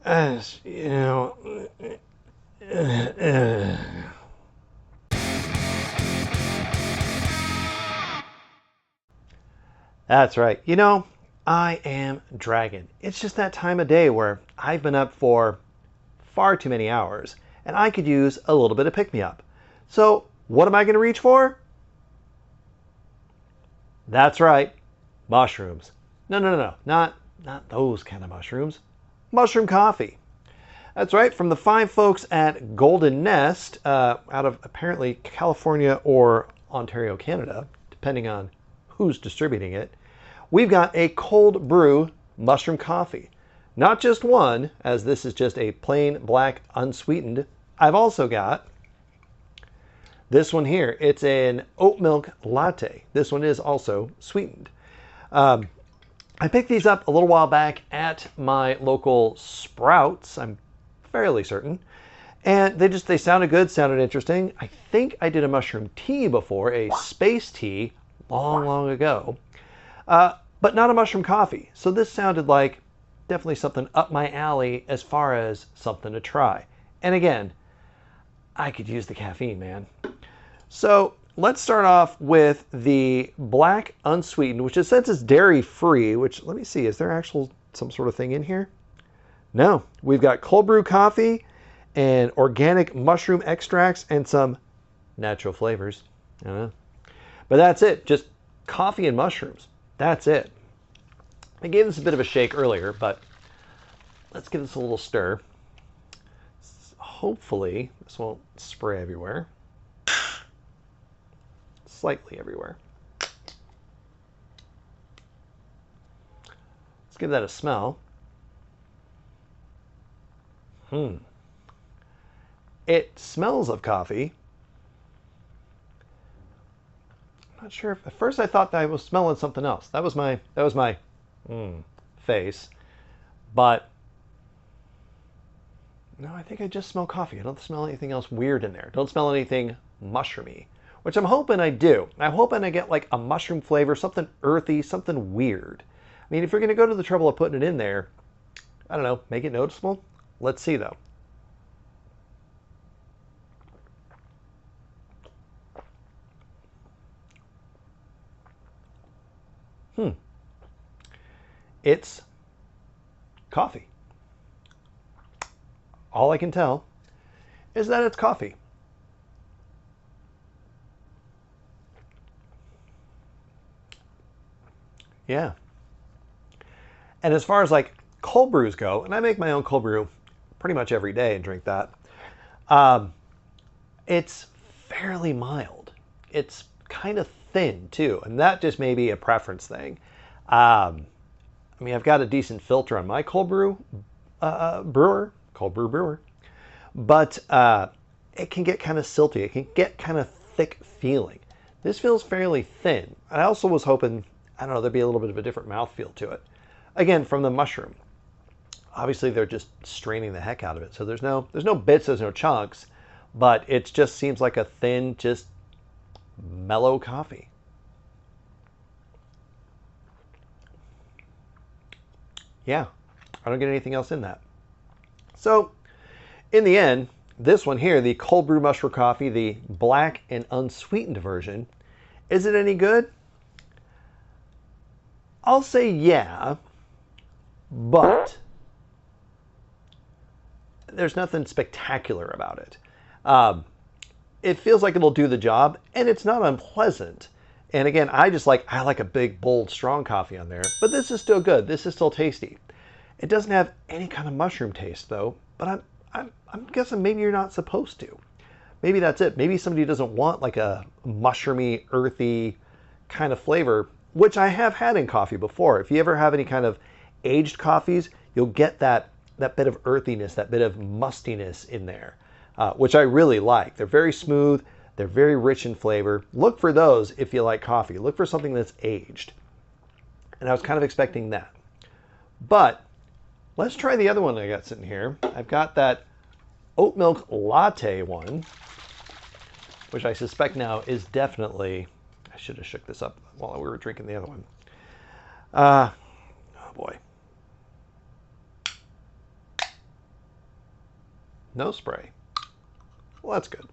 You know, that's right. You know, I am dragging. It's just that time of day where I've been up for far too many hours and I could use a little bit of pick me up. So, what am I going to reach for? That's right, mushrooms. No, no, no, no, not those kind of mushrooms. Mushroom coffee. That's right, from the fine folks at Golden Nest, out of apparently California or Ontario, Canada, depending on who's distributing it. We've got a cold brew mushroom coffee. Not just one, as this is just a plain black unsweetened. I've also got this one here. It's an oat milk latte. This one is also sweetened. I picked these up a little while back at my local Sprouts, I'm fairly certain. And they sounded good, sounded interesting. I think I did a mushroom tea before, a space tea, long, long ago. But not a mushroom coffee. So this sounded like definitely something up my alley as far as something to try. And again, I could use the caffeine, man. So let's start off with the black unsweetened, which it says it's dairy free, which let me see, is there actual some sort of thing in here? No, we've got cold brew coffee and organic mushroom extracts and some natural flavors. I don't know. But that's it, just coffee and mushrooms. That's it. I gave this a bit of a shake earlier, but let's give this a little stir. Hopefully, this won't spray everywhere. Slightly everywhere. Let's give that a smell. It smells of coffee. I'm not sure if at first I thought that I was smelling something else. That was my face. But no, I think I just smell coffee. I don't smell anything else weird in there. Don't smell anything mushroomy, which I'm hoping I do. I'm hoping I get like a mushroom flavor, something earthy, something weird. I mean, if you're going to go to the trouble of putting it in there, I don't know, make it noticeable. Let's see though. It's coffee. All I can tell is that it's coffee. Yeah. And as far as like cold brews go, and I make my own cold brew pretty much every day and drink that, it's fairly mild. It's kind of thin too, and that just may be a preference thing. I mean, I've got a decent filter on my cold brew cold brew brewer, but it can get kind of silty. It can get kind of thick feeling. This feels fairly thin. I also was hoping, I don't know, there'd be a little bit of a different mouthfeel to it. Again, from the mushroom. Obviously, they're just straining the heck out of it. So there's no bits, there's no chunks, but it just seems like a thin, just mellow coffee. Yeah, I don't get anything else in that. So, in the end, this one here, the cold brew mushroom coffee, the black and unsweetened version, is it any good? I'll say yeah, but there's nothing spectacular about it. It feels like it'll do the job, and it's not unpleasant. And again, I like a big, bold, strong coffee on there, but this is still good. This is still tasty. It doesn't have any kind of mushroom taste though, but I'm guessing maybe you're not supposed to. Maybe that's it. Maybe somebody doesn't want like a mushroomy, earthy kind of flavor, which I have had in coffee before. If you ever have any kind of aged coffees, you'll get that bit of earthiness, that bit of mustiness in there, which I really like. They're very smooth. They're very rich in flavor. Look for those if you like coffee. Look for something that's aged. And I was kind of expecting that. But let's try the other one I got sitting here. I've got that oat milk latte one, which I suspect now is definitely, I should have shook this up while we were drinking the other one. Oh boy. No spray. Well, that's good.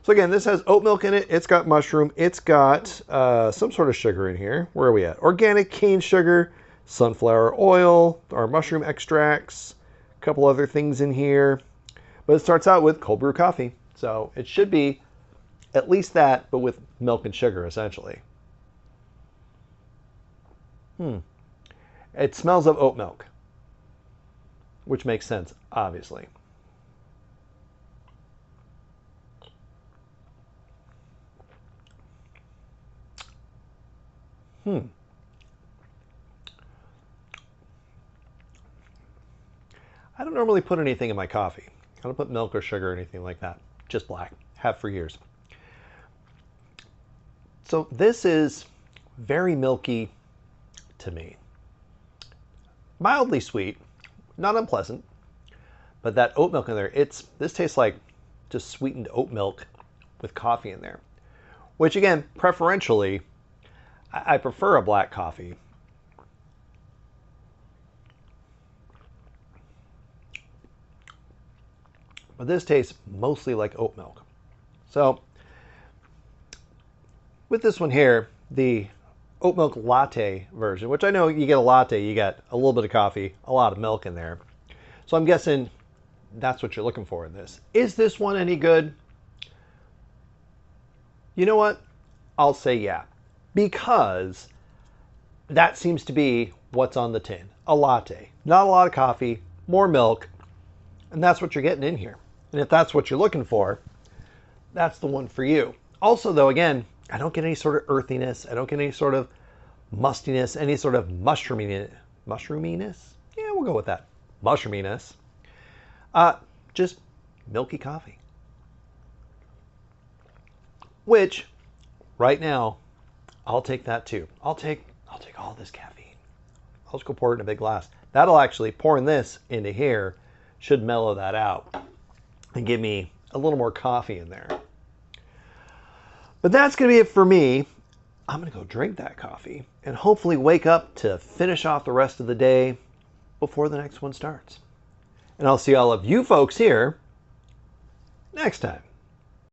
So again, this has oat milk in it. It's got mushroom. It's got some sort of sugar in here. Where are we at? Organic cane sugar, sunflower oil, our mushroom extracts, a couple other things in here. But it starts out with cold brew coffee. So it should be at least that, but with milk and sugar, essentially. It smells of oat milk, which makes sense, obviously. I don't normally put anything in my coffee. I don't put milk or sugar or anything like that. Just black. Have for years. So this is very milky to me. Mildly sweet, not unpleasant, but that oat milk in there, this tastes like just sweetened oat milk with coffee in there. Which again, preferentially, I prefer a black coffee. But this tastes mostly like oat milk. So with this one here, the oat milk latte version, which I know you get a latte, you get a little bit of coffee, a lot of milk in there. So I'm guessing that's what you're looking for in this. Is this one any good? You know what? I'll say yeah. Because that seems to be what's on the tin. A latte. Not a lot of coffee, more milk, and that's what you're getting in here. And if that's what you're looking for, that's the one for you. Also, though, again, I don't get any sort of earthiness. I don't get any sort of mustiness, any sort of mushroominess. Mushroominess? Yeah, we'll go with that. Mushroominess. Just milky coffee. Which, right now, I'll take that too. I'll take all this caffeine. I'll just go pour it in a big glass. That'll actually, pouring this into here, should mellow that out and give me a little more coffee in there. But that's going to be it for me. I'm going to go drink that coffee and hopefully wake up to finish off the rest of the day before the next one starts. And I'll see all of you folks here next time.